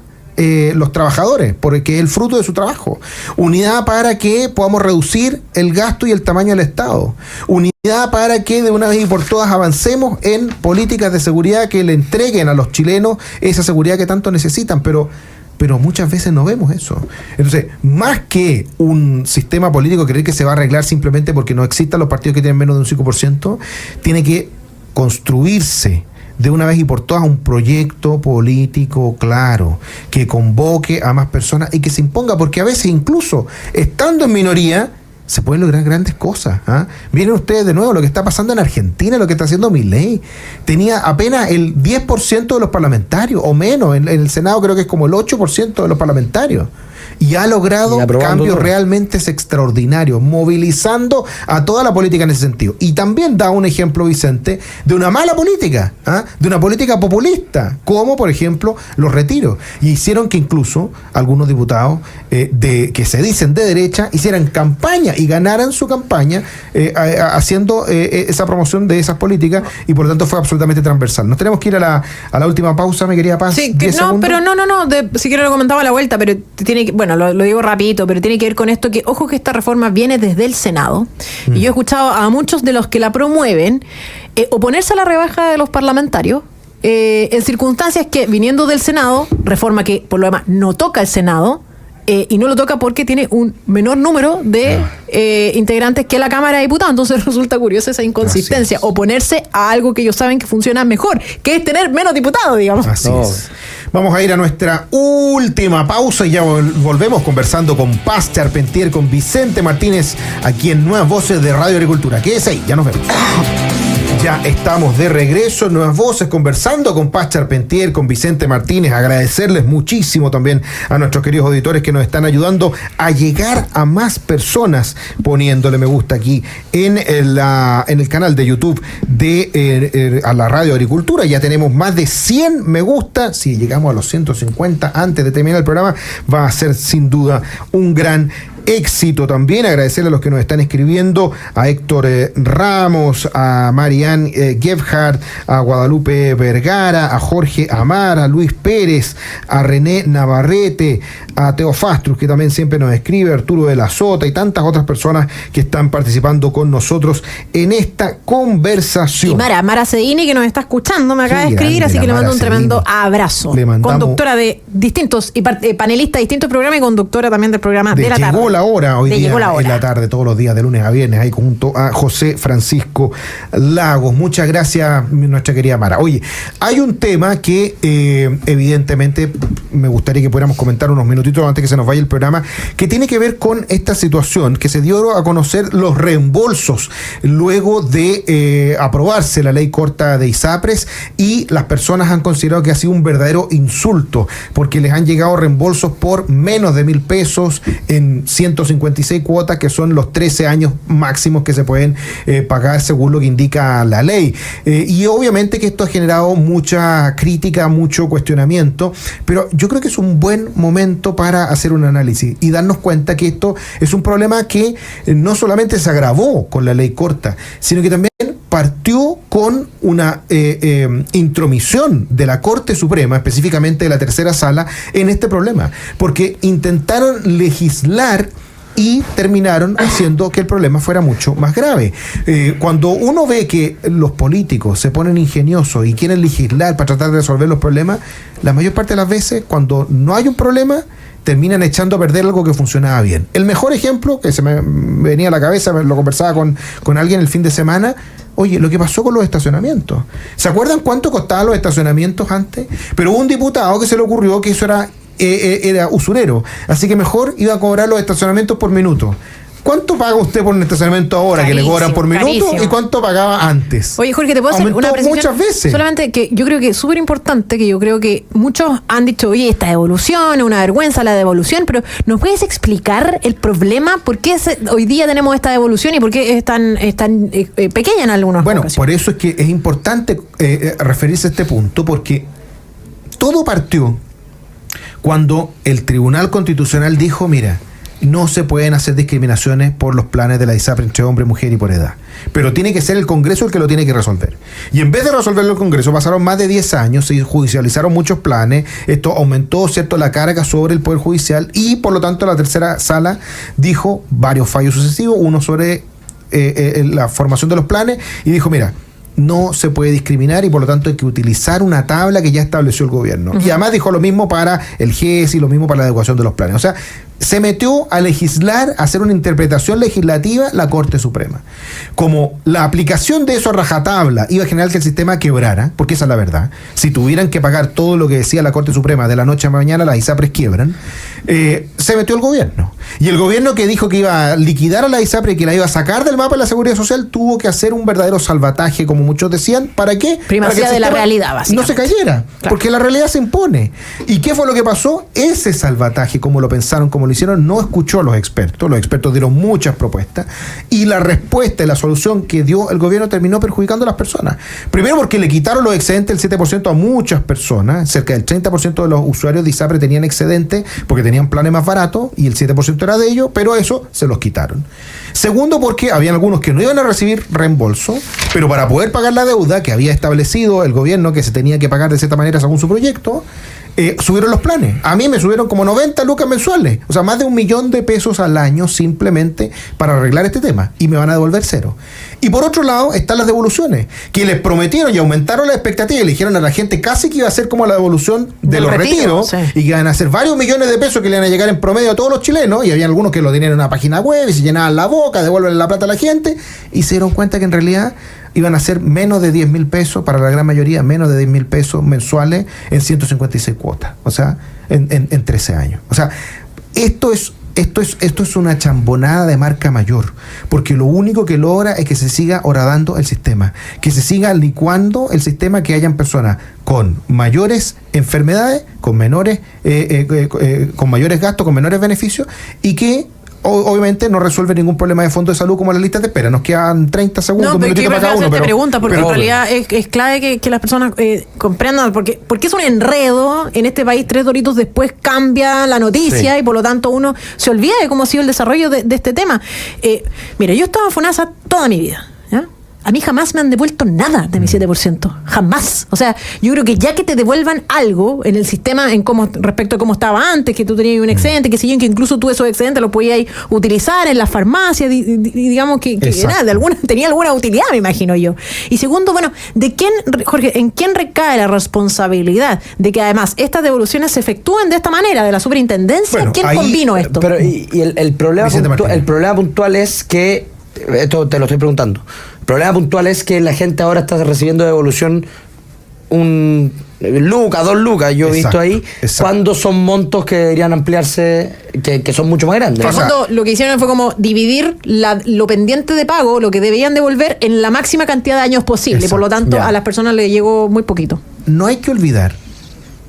[SPEAKER 1] los trabajadores, porque es el fruto de su trabajo. Unidad para que podamos reducir el gasto y el tamaño del Estado. Unidad para que de una vez y por todas avancemos en políticas de seguridad que le entreguen a los chilenos esa seguridad que tanto necesitan, pero muchas veces no vemos eso. Entonces, más que un sistema político creer que se va a arreglar simplemente porque no existan los partidos que tienen menos de un 5%, tiene que construirse de una vez y por todas un proyecto político claro, que convoque a más personas y que se imponga, porque a veces incluso estando en minoría se pueden lograr grandes cosas, ¿eh? Miren ustedes de nuevo lo que está pasando en Argentina, lo que está haciendo Milei. Tenía apenas el 10% de los parlamentarios, o menos, en el Senado creo que es como el 8% de los parlamentarios. Y ha logrado cambios realmente extraordinarios, movilizando a toda la política en ese sentido. Y también da un ejemplo, Vicente, de una mala política, ¿eh? De una política populista, como por ejemplo los retiros. Y hicieron que incluso algunos diputados que se dicen de derecha hicieran campaña y ganaran su campaña haciendo esa promoción de esas políticas, y por lo tanto fue absolutamente transversal. Nos tenemos que ir a la última pausa, mi querida Paz.
[SPEAKER 2] Sí, que no, pero no, si quiero lo comentaba a la vuelta, pero tiene que, bueno, lo digo rapidito, pero tiene que ver con esto que, ojo, que esta reforma viene desde el Senado, y yo he escuchado a muchos de los que la promueven oponerse a la rebaja de los parlamentarios en circunstancias que, viniendo del Senado, reforma que por lo demás no toca el Senado, y no lo toca porque tiene un menor número de integrantes que la Cámara de Diputados. Entonces resulta curiosa esa inconsistencia, oponerse a algo que ellos saben que funciona mejor, que es tener menos diputados, digamos.
[SPEAKER 1] Así es. Vamos a ir a nuestra última pausa y ya volvemos conversando con Paz Charpentier, con Vicente Martínez, aquí en Nuevas Voces de Radio Agricultura. Quédese ahí, ya nos vemos. Ya estamos de regreso en Nuevas Voces, conversando con Paz Charpentier, con Vicente Martínez. Agradecerles muchísimo también a nuestros queridos auditores que nos están ayudando a llegar a más personas, poniéndole me gusta aquí en el canal de YouTube a la Radio Agricultura. Ya tenemos más de 100 me gusta. Si llegamos a los 150 antes de terminar el programa, va a ser sin duda un gran éxito. También agradecerle a los que nos están escribiendo, a Héctor Ramos, a Marianne Gebhardt, a Guadalupe Vergara, a Jorge Amar, a Luis Pérez, a René Navarrete, a Teo Fastrus, que también siempre nos escribe, Arturo de la Sota, y tantas otras personas que están participando con nosotros en esta conversación.
[SPEAKER 2] Y Mara Cedini, que nos está escuchando, me acaba de escribir, así que le mando un tremendo abrazo. Conductora de distintos y panelista de distintos programas, y conductora también del programa de la tarde.
[SPEAKER 1] Llegó la hora hoy día en la tarde, todos los días de lunes a viernes, ahí junto a José Francisco Lagos. Muchas gracias, nuestra querida Mara. Oye, hay un tema que evidentemente me gustaría que pudiéramos comentar unos minutitos antes que se nos vaya el programa, que tiene que ver con esta situación que se dio a conocer los reembolsos luego de aprobarse la ley corta de ISAPRES, y las personas han considerado que ha sido un verdadero insulto porque les han llegado reembolsos por menos de 1.000 pesos en 156 cuotas, que son los 13 años máximos que se pueden pagar según lo que indica la ley. Y obviamente que esto ha generado mucha crítica, mucho cuestionamiento, pero yo creo que es un buen momento para hacer un análisis y darnos cuenta que esto es un problema que no solamente se agravó con la ley corta, sino que también partió con una intromisión de la Corte Suprema, específicamente de la tercera sala, en este problema, porque intentaron legislar y terminaron haciendo que el problema fuera mucho más grave. Cuando uno ve que los políticos se ponen ingeniosos y quieren legislar para tratar de resolver los problemas, la mayor parte de las veces, cuando no hay un problema, terminan echando a perder algo que funcionaba bien. El mejor ejemplo, que se me venía a la cabeza, lo conversaba con alguien el fin de semana, oye, lo que pasó con los estacionamientos. ¿Se acuerdan cuánto costaban los estacionamientos antes? Pero hubo un diputado que se le ocurrió que eso era usurero, así que mejor iba a cobrar los estacionamientos por minuto. ¿Cuánto paga usted por un estacionamiento ahora que le cobran por minuto?
[SPEAKER 2] Carísimo.
[SPEAKER 1] ¿Y cuánto pagaba antes?
[SPEAKER 2] Oye, Jorge, te puedo hacer
[SPEAKER 1] Aumentó
[SPEAKER 2] una precisión.
[SPEAKER 1] muchas veces.
[SPEAKER 2] Solamente que yo creo que es súper importante, que yo creo que muchos han dicho, oye, esta devolución es una vergüenza la devolución, pero ¿nos puedes explicar el problema? ¿Por qué hoy día tenemos esta devolución y por qué es tan pequeña en algunos
[SPEAKER 1] Bueno,
[SPEAKER 2] ocasiones?
[SPEAKER 1] por eso es que es importante referirse a este punto, porque todo partió cuando el Tribunal Constitucional dijo, mira, no se pueden hacer discriminaciones por los planes de la ISAPRE entre hombre, mujer y por edad. Pero tiene que ser el Congreso el que lo tiene que resolver. Y en vez de resolverlo el Congreso, pasaron más de 10 años, se judicializaron muchos planes, esto aumentó, ¿cierto?, la carga sobre el Poder Judicial, y por lo tanto la tercera sala dijo varios fallos sucesivos, uno sobre la formación de los planes, y dijo, mira, no se puede discriminar y por lo tanto hay que utilizar una tabla que ya estableció el gobierno. Y además dijo lo mismo para el GES y lo mismo para la adecuación de los planes. O sea, se metió a legislar, a hacer una interpretación legislativa la Corte Suprema. Como la aplicación de eso a rajatabla iba a generar que el sistema quebrara, porque esa es la verdad, si tuvieran que pagar todo lo que decía la Corte Suprema de la noche a mañana, las ISAPRES quiebran, se metió el gobierno. Y el gobierno que dijo que iba a liquidar a la ISAPRE y que la iba a sacar del mapa de la Seguridad Social, tuvo que hacer un verdadero salvataje, como muchos decían. ¿Para qué?
[SPEAKER 2] Primacía
[SPEAKER 1] Para que
[SPEAKER 2] de la realidad, básicamente.
[SPEAKER 1] no se cayera,
[SPEAKER 2] Claro.
[SPEAKER 1] porque la realidad se impone. ¿Y qué fue lo que pasó? Ese salvataje, como lo pensaron, como lo hicieron, no escuchó a los expertos dieron muchas propuestas, y la respuesta y la solución que dio el gobierno terminó perjudicando a las personas. Primero porque le quitaron los excedentes del 7% a muchas personas, cerca del 30% de los usuarios de ISAPRE tenían excedentes porque tenían planes más baratos y el 7% era de ellos, pero eso se los quitaron. Segundo, porque había algunos que no iban a recibir reembolso, pero para poder pagar la deuda que había establecido el gobierno que se tenía que pagar de cierta manera según su proyecto, subieron los planes. A mí me subieron como 90 lucas mensuales, o sea, más de 1 millón de pesos al año simplemente para arreglar este tema, y me van a devolver cero. Y por otro lado están las devoluciones, que les prometieron y aumentaron la expectativa y le dijeron a la gente casi que iba a ser como la devolución de
[SPEAKER 2] Del
[SPEAKER 1] los
[SPEAKER 2] retiro,
[SPEAKER 1] retiros,
[SPEAKER 2] sí.
[SPEAKER 1] y que iban a ser varios millones de pesos que le iban a llegar en promedio a todos los chilenos, y había algunos que lo tenían en una página web y se llenaban la boca, devuelven la plata a la gente, y se dieron cuenta que en realidad iban a ser menos de 10.000 pesos, para la gran mayoría menos de 10.000 pesos mensuales en 156 cuotas, o sea, en 13 años. O sea, esto es una chambonada de marca mayor, porque lo único que logra es que se siga horadando el sistema, que se siga licuando el sistema, que hayan personas con mayores enfermedades, con menores, con mayores gastos, con menores beneficios, y que obviamente no resuelve ningún problema de fondo de salud como las listas de espera. Nos quedan 30 segundos,
[SPEAKER 2] No, pero
[SPEAKER 1] minutito
[SPEAKER 2] yo
[SPEAKER 1] para cada uno.
[SPEAKER 2] te pregunta, porque
[SPEAKER 1] pero
[SPEAKER 2] en realidad es clave que las personas comprendan, porque es un enredo en este país. 3 doritos después cambia la noticia,
[SPEAKER 1] Sí.
[SPEAKER 2] y por lo tanto uno se olvida de cómo ha sido el desarrollo de este tema. Mira, yo he estado en FONASA toda mi vida, ¿ya? A mí jamás me han devuelto nada de mi 7%. Jamás. O sea, yo creo que ya que te devuelvan algo en el sistema respecto a cómo estaba antes, que tú tenías un excedente, que que incluso tú esos excedentes los podías utilizar en las farmacias, digamos que era tenía alguna utilidad, me imagino yo. Y segundo, bueno, Jorge, ¿en quién recae la responsabilidad de que además estas devoluciones se efectúen de esta manera, de la superintendencia?
[SPEAKER 1] Bueno,
[SPEAKER 2] ¿Quién
[SPEAKER 1] ahí,
[SPEAKER 2] convino esto?
[SPEAKER 3] Pero el problema
[SPEAKER 1] Vicente Martínez.
[SPEAKER 3] el problema puntual es que, esto te lo estoy preguntando, el problema puntual es que la gente ahora está recibiendo de devolución un lucas, 2 lucas, yo he visto ahí,
[SPEAKER 1] exacto.
[SPEAKER 3] cuando son montos que deberían ampliarse, que son mucho más grandes.
[SPEAKER 2] En el fondo, lo que hicieron fue como dividir lo pendiente de pago, lo que debían devolver, en la máxima cantidad de años posible.
[SPEAKER 1] Exacto.
[SPEAKER 2] Por lo tanto,
[SPEAKER 3] Ya.
[SPEAKER 2] a las personas les llegó muy poquito.
[SPEAKER 1] No hay que olvidar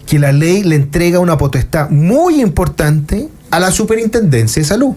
[SPEAKER 1] que la ley le entrega una potestad muy importante a la Superintendencia de Salud.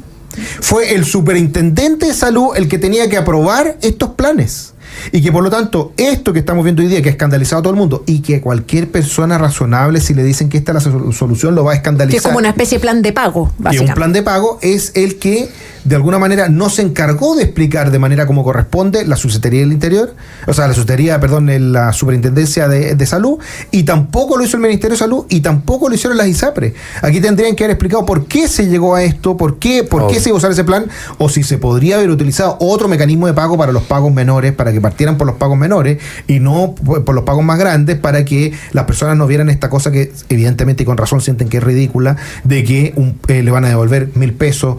[SPEAKER 1] Fue el Superintendente de Salud el que tenía que aprobar estos planes. Y que por lo tanto, esto que estamos viendo hoy día, que ha escandalizado a todo el mundo, y que cualquier persona razonable, si le dicen que esta es la solución, lo va a escandalizar.
[SPEAKER 2] Que es como una especie de plan de pago,
[SPEAKER 1] Y
[SPEAKER 2] básicamente.
[SPEAKER 1] un plan de pago es el que de alguna manera no se encargó de explicar de manera como corresponde la Subsecretaría del Interior, o sea, la Superintendencia de Salud, y tampoco lo hizo el Ministerio de Salud, y tampoco lo hicieron las ISAPRE. Aquí tendrían que haber explicado por qué se llegó a esto, por qué se iba a usar ese plan, o si se podría haber utilizado otro mecanismo de pago para los pagos menores, para que partieran por los pagos menores y no por los pagos más grandes, para que las personas no vieran esta cosa que evidentemente y con razón sienten que es ridícula, de que le van a devolver 1.000 pesos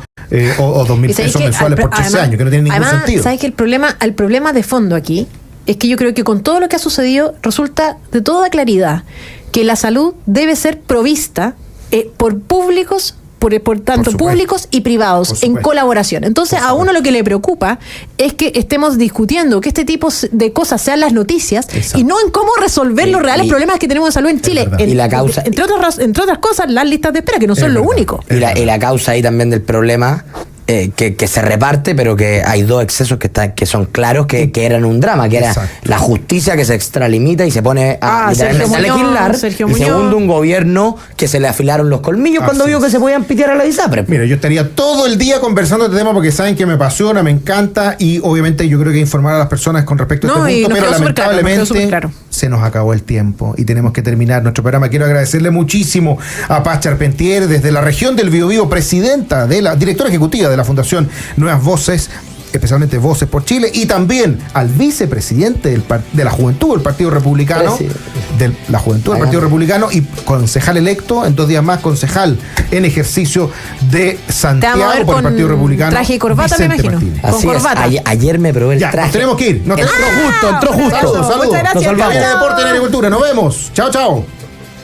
[SPEAKER 1] o 2.000 pesos mensuales por 13 años, que no tiene ningún sentido.
[SPEAKER 2] ¿Sabes que el problema de fondo aquí es que yo creo que con todo lo que ha sucedido resulta de toda claridad que la salud debe ser provista por públicos, por tanto
[SPEAKER 1] supuesto.
[SPEAKER 2] públicos y privados en colaboración. Entonces a uno lo que le preocupa es que estemos discutiendo que este tipo de cosas sean las noticias.
[SPEAKER 1] Exacto.
[SPEAKER 2] Y no en cómo resolver los reales problemas que tenemos de salud en Chile.
[SPEAKER 1] verdad.
[SPEAKER 3] Y la causa-
[SPEAKER 2] entre otras cosas, las listas de espera, que no son lo
[SPEAKER 1] verdad.
[SPEAKER 2] único.
[SPEAKER 3] Y la causa ahí también del problema, que se reparte, pero que hay 2 excesos que son claros, que eran un drama, que era
[SPEAKER 1] Exacto.
[SPEAKER 3] la justicia que se extralimita y se pone a
[SPEAKER 2] Sergio
[SPEAKER 3] literalmente a
[SPEAKER 2] Muñoz,
[SPEAKER 3] legislar,
[SPEAKER 2] Sergio
[SPEAKER 3] y
[SPEAKER 2] Muñoz.
[SPEAKER 3] segundo, un gobierno que se le afilaron los colmillos cuando
[SPEAKER 1] Así
[SPEAKER 3] vio
[SPEAKER 1] es.
[SPEAKER 3] que se podían pitear a la ISAPRE.
[SPEAKER 1] Mira, yo estaría todo el día conversando de este tema porque saben que me apasiona, me encanta, y obviamente yo creo que informar a las personas con respecto a
[SPEAKER 2] No,
[SPEAKER 1] este
[SPEAKER 2] y
[SPEAKER 1] punto,
[SPEAKER 2] nos
[SPEAKER 1] pero
[SPEAKER 2] quedó súper claro, nos quedó
[SPEAKER 1] lamentablemente
[SPEAKER 2] súper claro.
[SPEAKER 1] se nos acabó el tiempo y tenemos que terminar nuestro programa. Quiero agradecerle muchísimo a Paz Charpentier desde la región del Biobío, presidenta directora ejecutiva de la Fundación Nuevas Voces, especialmente Voces por Chile, y también al vicepresidente de la Juventud del Partido Republicano, de la Juventud del Partido Republicano, y concejal electo, en 2 días más, concejal en ejercicio de Santiago
[SPEAKER 2] a ver
[SPEAKER 1] por el
[SPEAKER 2] con
[SPEAKER 1] Partido Republicano.
[SPEAKER 2] traje y corbata, me
[SPEAKER 1] Vicente
[SPEAKER 2] imagino.
[SPEAKER 1] Martínez.
[SPEAKER 3] Así es,
[SPEAKER 2] corbata.
[SPEAKER 3] ayer me probé el
[SPEAKER 1] Ya,
[SPEAKER 3] traje.
[SPEAKER 1] nos tenemos que ir.
[SPEAKER 3] Entró justo.
[SPEAKER 1] Saludos, saludos.
[SPEAKER 2] Muchas gracias,
[SPEAKER 1] Nos salvamos.
[SPEAKER 2] chao.
[SPEAKER 1] Deporte y Agricultura. Nos vemos. Chao, chao.